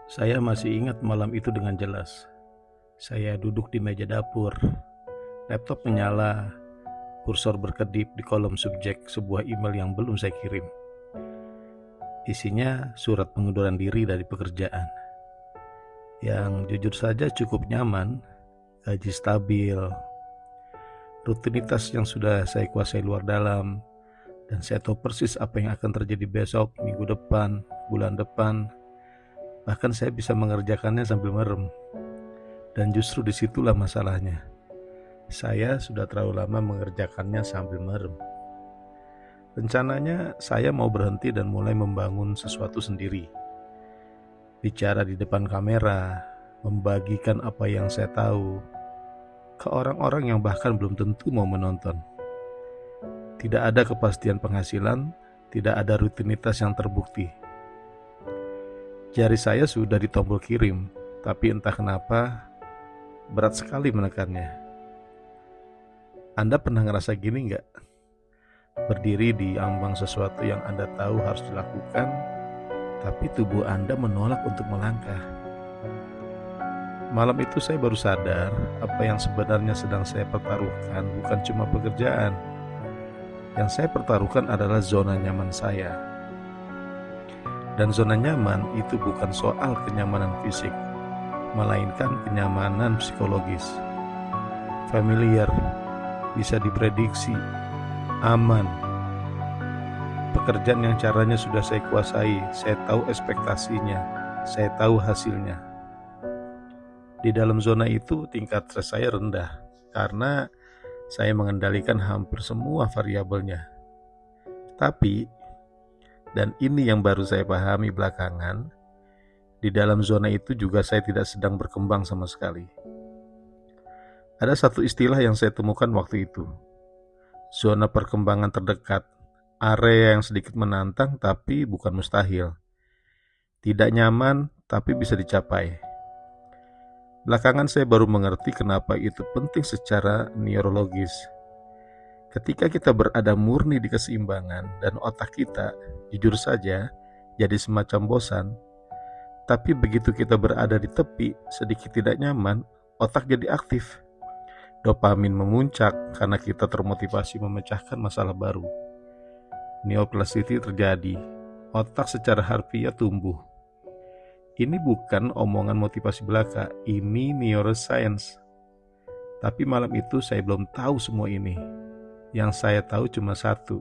Saya masih ingat malam itu dengan jelas. Saya duduk di meja dapur, laptop menyala, kursor berkedip di kolom subjek sebuah email yang belum saya kirim. Isinya surat pengunduran diri dari pekerjaan, yang jujur saja cukup nyaman, gaji stabil, rutinitas yang sudah saya kuasai luar dalam, dan saya tahu persis apa yang akan terjadi besok, minggu depan, bulan depan. Bahkan saya bisa mengerjakannya sambil merem. Dan justru disitulah masalahnya. Saya sudah terlalu lama mengerjakannya sambil merem. Rencananya saya mau berhenti dan mulai membangun sesuatu sendiri. Bicara di depan kamera, membagikan apa yang saya tahu ke orang-orang yang bahkan belum tentu mau menonton. Tidak ada kepastian penghasilan, tidak ada rutinitas yang terbukti. Jari saya sudah di tombol kirim, tapi entah kenapa berat sekali menekannya. Anda pernah ngerasa gini nggak? Berdiri di ambang sesuatu yang Anda tahu harus dilakukan, tapi tubuh Anda menolak untuk melangkah. Malam itu saya baru sadar apa yang sebenarnya sedang saya pertaruhkan bukan cuma pekerjaan. Yang saya pertaruhkan adalah zona nyaman saya. Dan zona nyaman itu bukan soal kenyamanan fisik, melainkan kenyamanan psikologis. Familiar, bisa diprediksi, aman. Pekerjaan yang caranya sudah saya kuasai, saya tahu ekspektasinya, saya tahu hasilnya. Di dalam zona itu tingkat stres saya rendah, karena saya mengendalikan hampir semua variabelnya. Tapi, dan ini yang baru saya pahami belakangan, di dalam zona itu juga saya tidak sedang berkembang sama sekali. Ada satu istilah yang saya temukan waktu itu. Zona perkembangan terdekat, area yang sedikit menantang tapi bukan mustahil. Tidak nyaman tapi bisa dicapai. Belakangan saya baru mengerti kenapa itu penting secara neurologis. Ketika kita berada murni di keseimbangan dan otak kita, jujur saja, jadi semacam bosan. Tapi begitu kita berada di tepi, sedikit tidak nyaman, otak jadi aktif. Dopamin memuncak karena kita termotivasi memecahkan masalah baru. Neuroplasticity terjadi, otak secara harfiah tumbuh. Ini bukan omongan motivasi belaka, ini neuroscience. Tapi malam itu saya belum tahu semua ini. Yang saya tahu cuma satu,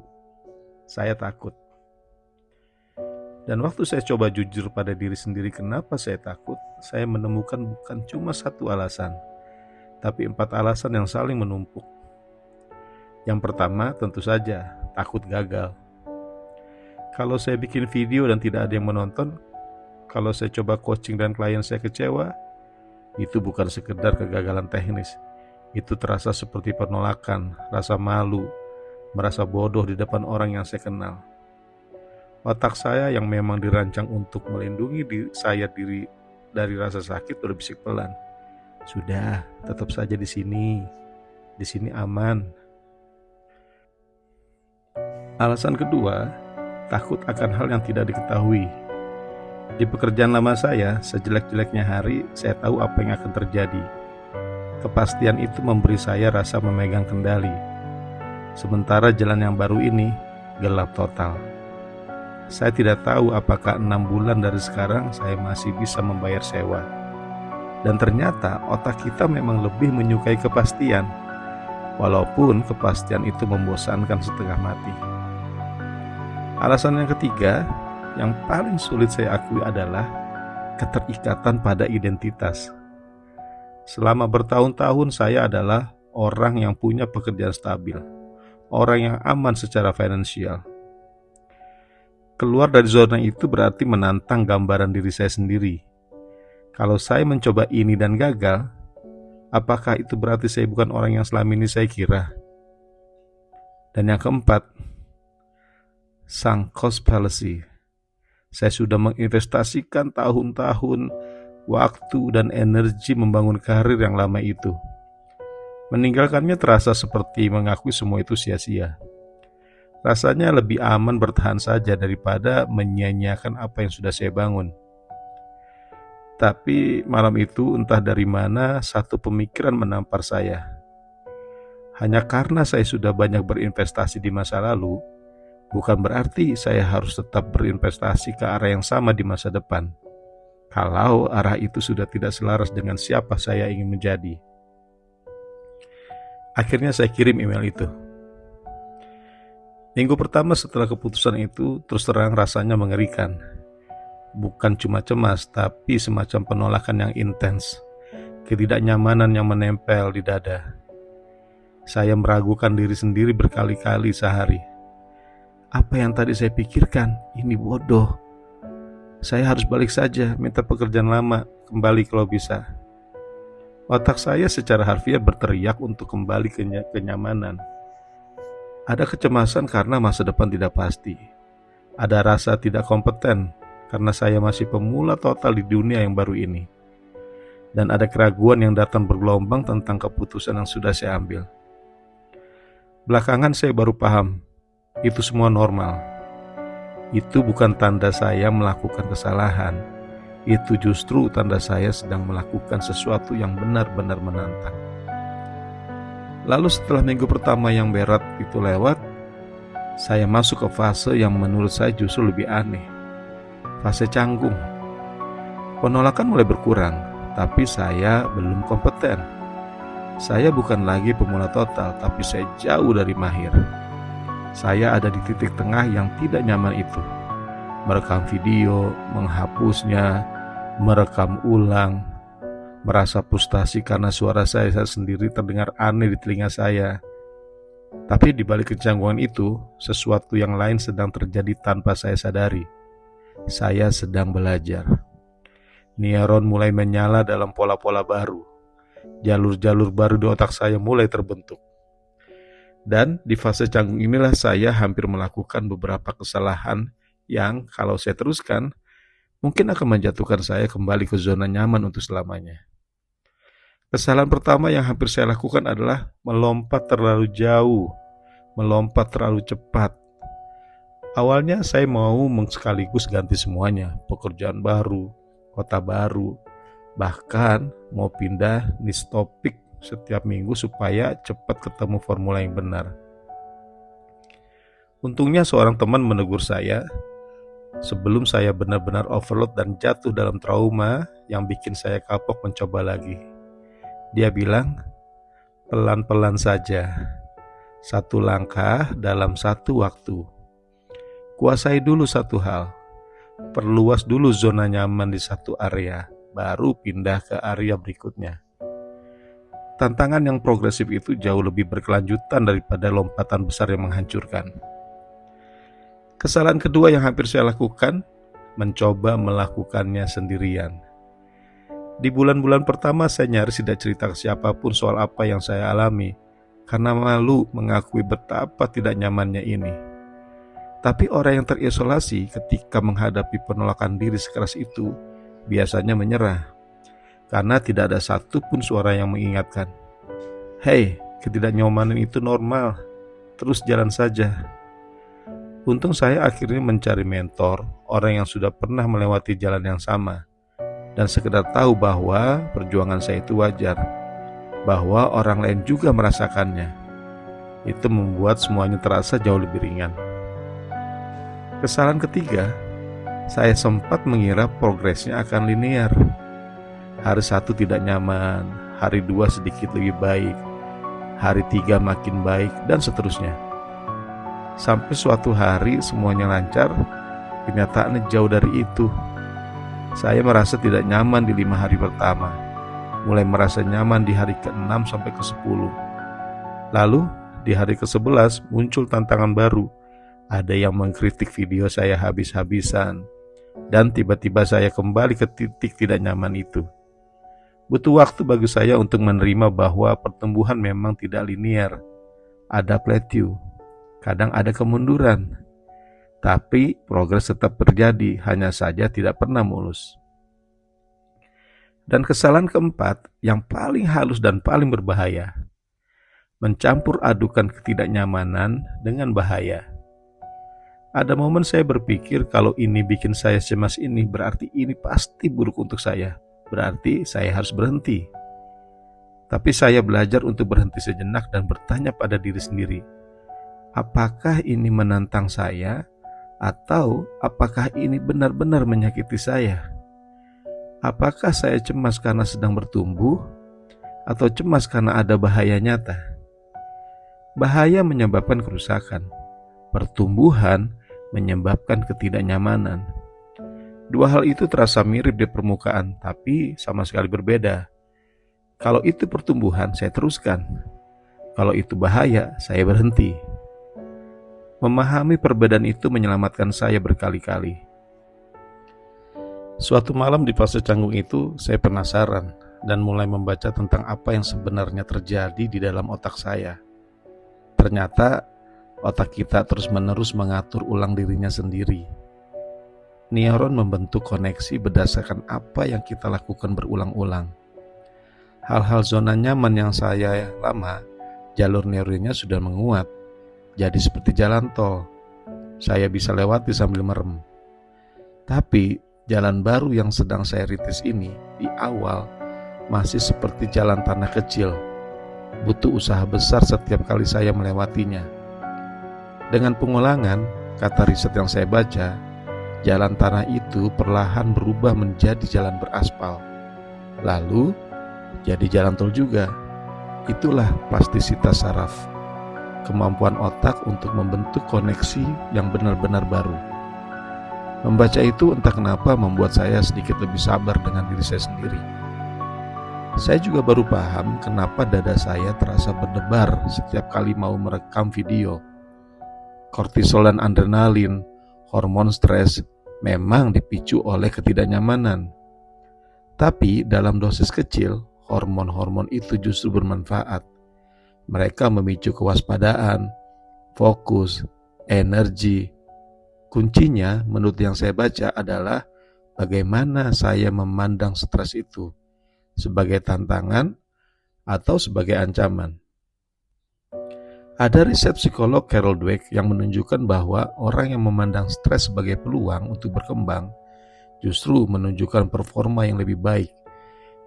saya takut. Dan waktu saya coba jujur pada diri sendiri kenapa saya takut, saya menemukan bukan cuma satu alasan, tapi 4 alasan yang saling menumpuk. Yang pertama tentu saja, takut gagal. Kalau saya bikin video dan tidak ada yang menonton, kalau saya coba coaching dan klien saya kecewa, itu bukan sekedar kegagalan teknis. Itu terasa seperti penolakan, rasa malu, merasa bodoh di depan orang yang saya kenal. Otak saya yang memang dirancang untuk melindungi diri dari rasa sakit berbisik pelan. Sudah, tetap saja di sini. Di sini aman. Alasan kedua, takut akan hal yang tidak diketahui. Di pekerjaan lama saya, sejelek-jeleknya hari, saya tahu apa yang akan terjadi. Kepastian itu memberi saya rasa memegang kendali. Sementara jalan yang baru ini gelap total. Saya tidak tahu apakah 6 bulan dari sekarang saya masih bisa membayar sewa. Dan ternyata otak kita memang lebih menyukai kepastian, walaupun kepastian itu membosankan setengah mati. Alasan yang ketiga, yang paling sulit saya akui adalah keterikatan pada identitas. Selama bertahun-tahun saya adalah orang yang punya pekerjaan stabil, orang yang aman secara finansial. Keluar dari zona itu berarti menantang gambaran diri saya sendiri. Kalau saya mencoba ini dan gagal, apakah itu berarti saya bukan orang yang selama ini saya kira? Dan yang keempat, sunk cost fallacy. Saya sudah menginvestasikan tahun-tahun waktu dan energi membangun karir yang lama itu. Meninggalkannya terasa seperti mengakui semua itu sia-sia. Rasanya lebih aman bertahan saja daripada menyia-nyiakan apa yang sudah saya bangun. Tapi malam itu entah dari mana satu pemikiran menampar saya. Hanya karena saya sudah banyak berinvestasi di masa lalu, bukan berarti saya harus tetap berinvestasi ke arah yang sama di masa depan. Kalau arah itu sudah tidak selaras dengan siapa saya ingin menjadi. Akhirnya saya kirim email itu. Minggu pertama setelah keputusan itu, terus terang rasanya mengerikan. Bukan cuma cemas, tapi semacam penolakan yang intens. Ketidaknyamanan yang menempel di dada. Saya meragukan diri sendiri berkali-kali sehari. Apa yang tadi saya pikirkan? Ini bodoh. Saya harus balik saja, minta pekerjaan lama, kembali kalau bisa. Otak saya secara harfiah berteriak untuk kembali ke kenyamanan. Ada kecemasan karena masa depan tidak pasti. Ada rasa tidak kompeten karena saya masih pemula total di dunia yang baru ini. Dan ada keraguan yang datang bergelombang tentang keputusan yang sudah saya ambil. Belakangan saya baru paham, itu semua normal. Itu bukan tanda saya melakukan kesalahan. Itu justru tanda saya sedang melakukan sesuatu yang benar-benar menantang. Lalu setelah minggu pertama yang berat itu lewat, saya masuk ke fase yang menurut saya justru lebih aneh. Fase canggung. Penolakan mulai berkurang, tapi saya belum kompeten. Saya bukan lagi pemula total, tapi saya jauh dari mahir. Saya ada di titik tengah yang tidak nyaman itu. Merekam video, menghapusnya, merekam ulang, merasa frustasi karena suara saya sendiri terdengar aneh di telinga saya. Tapi di balik kecanggungan itu, sesuatu yang lain sedang terjadi tanpa saya sadari. Saya sedang belajar. Neuron mulai menyala dalam pola-pola baru. Jalur-jalur baru di otak saya mulai terbentuk. Dan di fase canggung inilah saya hampir melakukan beberapa kesalahan yang kalau saya teruskan, mungkin akan menjatuhkan saya kembali ke zona nyaman untuk selamanya. Kesalahan pertama yang hampir saya lakukan adalah melompat terlalu jauh, melompat terlalu cepat. Awalnya saya mau sekaligus ganti semuanya, pekerjaan baru, kota baru, bahkan mau pindah niche topik setiap minggu supaya cepat ketemu formula yang benar. Untungnya seorang teman menegur saya sebelum saya benar-benar overload dan jatuh dalam trauma yang bikin saya kapok mencoba lagi. Dia bilang, pelan-pelan saja, satu langkah dalam satu waktu. Kuasai dulu satu hal, perluas dulu zona nyaman di satu area, baru pindah ke area berikutnya. Tantangan yang progresif itu jauh lebih berkelanjutan daripada lompatan besar yang menghancurkan. Kesalahan kedua yang hampir saya lakukan, mencoba melakukannya sendirian. Di bulan-bulan pertama saya nyaris tidak cerita ke siapapun soal apa yang saya alami, karena malu mengakui betapa tidak nyamannya ini. Tapi orang yang terisolasi ketika menghadapi penolakan diri sekeras itu, biasanya menyerah, karena tidak ada satupun suara yang mengingatkan, "Hei, ketidaknyamanan itu normal, terus jalan saja." Untung saya akhirnya mencari mentor, orang yang sudah pernah melewati jalan yang sama, dan sekedar tahu bahwa perjuangan saya itu wajar, bahwa orang lain juga merasakannya. Itu membuat semuanya terasa jauh lebih ringan. Kesalahan ketiga, saya sempat mengira progresnya akan linear. Hari 1 tidak nyaman, hari 2 sedikit lebih baik, hari 3 makin baik, dan seterusnya. Sampai suatu hari semuanya lancar, kenyataannya jauh dari itu. Saya merasa tidak nyaman di 5 hari pertama, mulai merasa nyaman di hari ke-6 sampai ke-10. Lalu di hari ke-11 muncul tantangan baru. Ada yang mengkritik video saya habis-habisan, dan tiba-tiba saya kembali ke titik tidak nyaman itu. Butuh waktu bagi saya untuk menerima bahwa pertumbuhan memang tidak linear. Ada plateau, kadang ada kemunduran. Tapi progres tetap terjadi, hanya saja tidak pernah mulus. Dan kesalahan keempat yang paling halus dan paling berbahaya, mencampur adukan ketidaknyamanan dengan bahaya. Ada momen saya berpikir kalau ini bikin saya cemas ini berarti ini pasti buruk untuk saya. berarti saya harus berhenti. Tapi saya belajar untuk berhenti sejenak dan bertanya pada diri sendiri, apakah ini menantang saya atau apakah ini benar-benar menyakiti saya? Apakah saya cemas karena sedang bertumbuh atau cemas karena ada bahaya nyata? Bahaya menyebabkan kerusakan, pertumbuhan menyebabkan ketidaknyamanan. Dua hal itu terasa mirip di permukaan, tapi sama sekali berbeda. Kalau itu pertumbuhan, saya teruskan. Kalau itu bahaya, saya berhenti. Memahami perbedaan itu menyelamatkan saya berkali-kali. Suatu malam di fase canggung itu, saya penasaran dan mulai membaca tentang apa yang sebenarnya terjadi di dalam otak saya. Ternyata, otak kita terus-menerus mengatur ulang dirinya sendiri. Neuron membentuk koneksi berdasarkan apa yang kita lakukan berulang-ulang. Hal-hal zona nyaman yang saya lama, jalur neuronnya sudah menguat, jadi seperti jalan tol. Saya bisa lewati sambil merem. Tapi jalan baru yang sedang saya rintis ini di awal masih seperti jalan tanah kecil. Butuh usaha besar setiap kali saya melewatinya. Dengan pengulangan, kata riset yang saya baca, jalan tanah itu perlahan berubah menjadi jalan beraspal. Lalu jadi jalan tol juga. Itulah plastisitas saraf, kemampuan otak untuk membentuk koneksi yang benar-benar baru. Membaca itu entah kenapa membuat saya sedikit lebih sabar dengan diri saya sendiri. Saya juga baru paham kenapa dada saya terasa berdebar setiap kali mau merekam video. Kortisol dan adrenalin, hormon stres, memang dipicu oleh ketidaknyamanan. Tapi dalam dosis kecil, hormon-hormon itu justru bermanfaat. Mereka memicu kewaspadaan, fokus, energi. Kuncinya menurut yang saya baca adalah bagaimana saya memandang stres itu, sebagai tantangan atau sebagai ancaman. Ada riset psikolog Carol Dweck yang menunjukkan bahwa orang yang memandang stres sebagai peluang untuk berkembang justru menunjukkan performa yang lebih baik,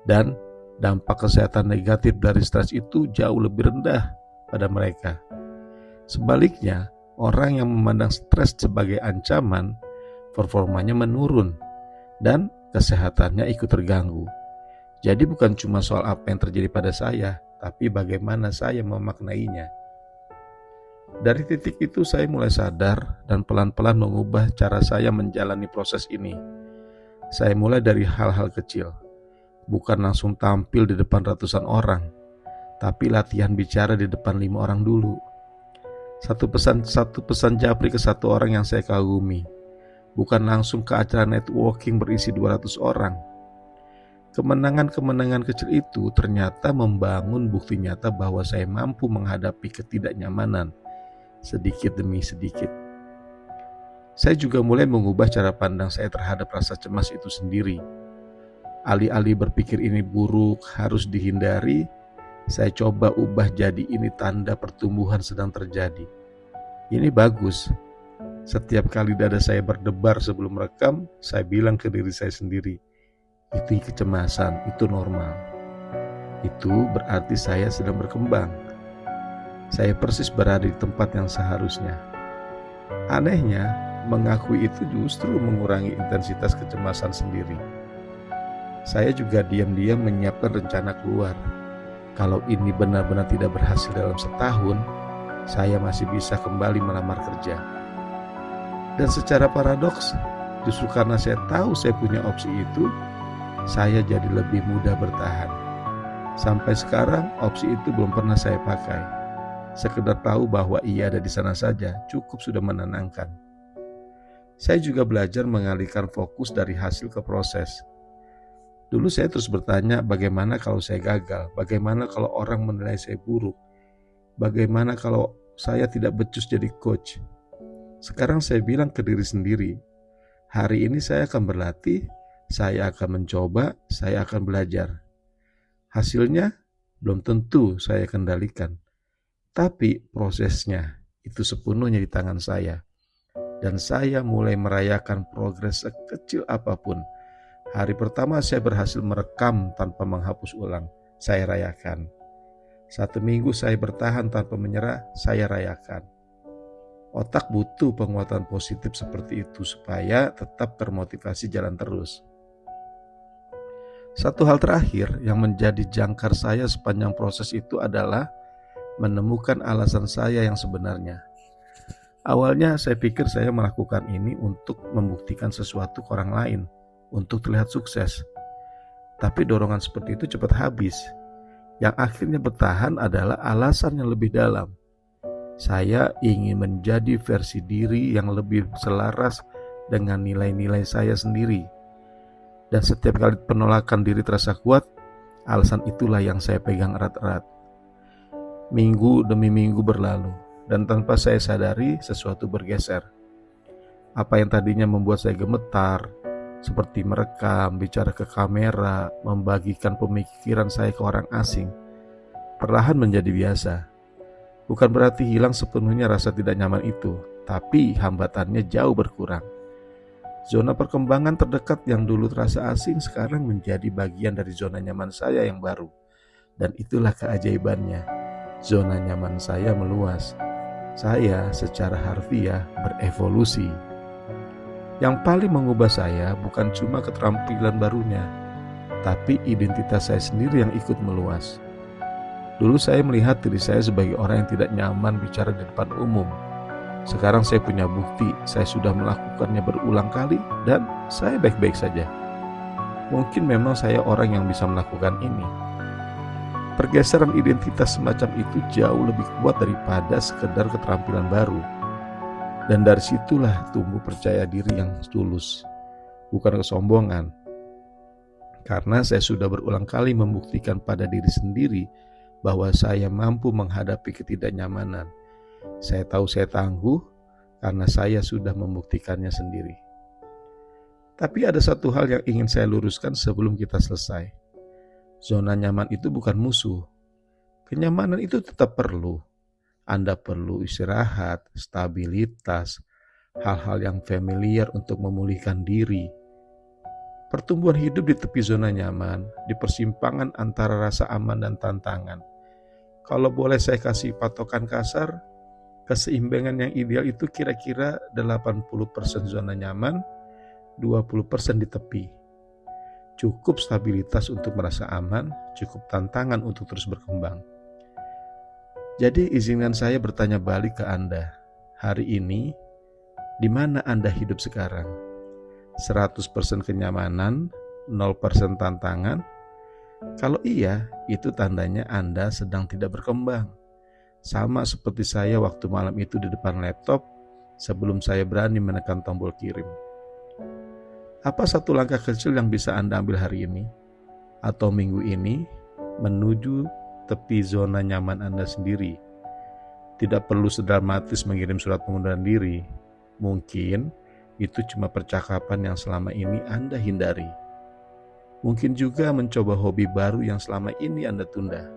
dan dampak kesehatan negatif dari stres itu jauh lebih rendah pada mereka. Sebaliknya, orang yang memandang stres sebagai ancaman, performanya menurun dan kesehatannya ikut terganggu. Jadi bukan cuma soal apa yang terjadi pada saya, tapi bagaimana saya memaknainya. Dari titik itu saya mulai sadar dan pelan-pelan mengubah cara saya menjalani proses ini. Saya mulai dari hal-hal kecil. Bukan langsung tampil di depan ratusan orang, tapi latihan bicara di depan 5 orang dulu. Satu pesan japri ke satu orang yang saya kagumi. Bukan langsung ke acara networking berisi 200 orang. Kemenangan-kemenangan kecil itu ternyata membangun bukti nyata bahwa saya mampu menghadapi ketidaknyamanan sedikit demi sedikit. Saya juga mulai mengubah cara pandang saya terhadap rasa cemas itu sendiri. Alih-alih berpikir ini buruk, harus dihindari, saya coba ubah jadi ini tanda pertumbuhan sedang terjadi. Ini bagus. Setiap kali dada saya berdebar sebelum merekam, saya bilang ke diri saya sendiri, itu kecemasan, itu normal. Itu berarti saya sedang berkembang. Saya persis berada di tempat yang seharusnya. Anehnya, mengakui itu justru mengurangi intensitas kecemasan sendiri. Saya juga diam-diam menyiapkan rencana keluar. Kalau ini benar-benar tidak berhasil dalam setahun, saya masih bisa kembali melamar kerja. Dan secara paradoks, justru karena saya tahu saya punya opsi itu, saya jadi lebih mudah bertahan. Sampai sekarang, opsi itu belum pernah saya pakai. Sekedar tahu bahwa ia ada di sana saja, cukup sudah menenangkan. Saya juga belajar mengalihkan fokus dari hasil ke proses. Dulu saya terus bertanya, bagaimana kalau saya gagal? Bagaimana kalau orang menilai saya buruk? Bagaimana kalau saya tidak becus jadi coach? Sekarang saya bilang ke diri sendiri, hari ini saya akan berlatih, saya akan mencoba, saya akan belajar. Hasilnya belum tentu saya kendalikan, tapi prosesnya itu sepenuhnya di tangan saya. Dan saya mulai merayakan progres sekecil apapun, Hari pertama saya berhasil merekam tanpa menghapus ulang, saya rayakan. 1 minggu saya bertahan tanpa menyerah, saya rayakan. Otak butuh penguatan positif seperti itu supaya tetap termotivasi jalan terus. Satu hal terakhir yang menjadi jangkar saya sepanjang proses itu adalah menemukan alasan saya yang sebenarnya. Awalnya saya pikir saya melakukan ini untuk membuktikan sesuatu ke orang lain, untuk terlihat sukses. Tapi dorongan seperti itu cepat habis. Yang akhirnya bertahan adalah alasan yang lebih dalam. Saya ingin menjadi versi diri yang lebih selaras dengan nilai-nilai saya sendiri. Dan setiap kali penolakan diri terasa kuat, alasan itulah yang saya pegang erat-erat. Minggu demi minggu berlalu, dan tanpa saya sadari sesuatu bergeser. Apa yang tadinya membuat saya gemetar, seperti merekam, bicara ke kamera, membagikan pemikiran saya ke orang asing, perlahan menjadi biasa. Bukan berarti hilang sepenuhnya rasa tidak nyaman itu, tapi hambatannya jauh berkurang. Zona perkembangan terdekat yang dulu terasa asing sekarang menjadi bagian dari zona nyaman saya yang baru. Dan itulah keajaibannya. Zona nyaman saya meluas. Saya secara harfiah berevolusi. Yang paling mengubah saya bukan cuma keterampilan barunya, tapi identitas saya sendiri yang ikut meluas. Dulu saya melihat diri saya sebagai orang yang tidak nyaman bicara di depan umum. Sekarang saya punya bukti, saya sudah melakukannya berulang kali dan saya baik-baik saja. Mungkin memang saya orang yang bisa melakukan ini. Pergeseran identitas semacam itu jauh lebih kuat daripada sekedar keterampilan baru. Dan dari situlah tumbuh percaya diri yang tulus, bukan kesombongan. Karena saya sudah berulang kali membuktikan pada diri sendiri bahwa saya mampu menghadapi ketidaknyamanan. Saya tahu saya tangguh karena saya sudah membuktikannya sendiri. Tapi ada satu hal yang ingin saya luruskan sebelum kita selesai. Zona nyaman itu bukan musuh. Kenyamanan itu tetap perlu. Anda perlu istirahat, stabilitas, hal-hal yang familiar untuk memulihkan diri. Pertumbuhan hidup di tepi zona nyaman, di persimpangan antara rasa aman dan tantangan. Kalau boleh saya kasih patokan kasar, keseimbangan yang ideal itu kira-kira 80% zona nyaman, 20% di tepi. Cukup stabilitas untuk merasa aman, cukup tantangan untuk terus berkembang. Jadi izinkan saya bertanya balik ke Anda. Hari ini, di mana Anda hidup sekarang? 100% kenyamanan, 0% tantangan? Kalau iya, itu tandanya Anda sedang tidak berkembang. Sama seperti saya waktu malam itu di depan laptop sebelum saya berani menekan tombol kirim. Apa satu langkah kecil yang bisa Anda ambil hari ini atau minggu ini menuju tepi zona nyaman Anda sendiri? Tidak perlu sedramatis mengirim surat pengunduran diri. Mungkin itu cuma percakapan yang selama ini Anda hindari. Mungkin juga mencoba hobi baru yang selama ini Anda tunda.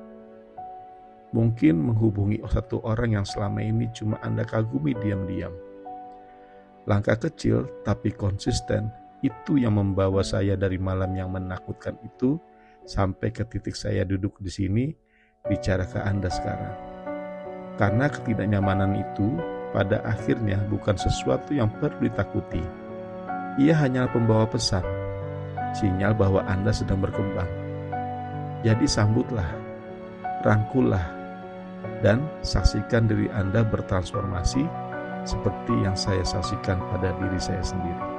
Mungkin menghubungi satu orang yang selama ini cuma Anda kagumi diam-diam. Langkah kecil tapi konsisten, itu yang membawa saya dari malam yang menakutkan itu sampai ke titik saya duduk di sini bicara ke Anda sekarang. Karena ketidaknyamanan itu pada akhirnya bukan sesuatu yang perlu ditakuti. Ia hanyalah pembawa pesan, sinyal bahwa Anda sedang berkembang. Jadi sambutlah, rangkullah, dan saksikan diri Anda bertransformasi seperti yang saya saksikan pada diri saya sendiri.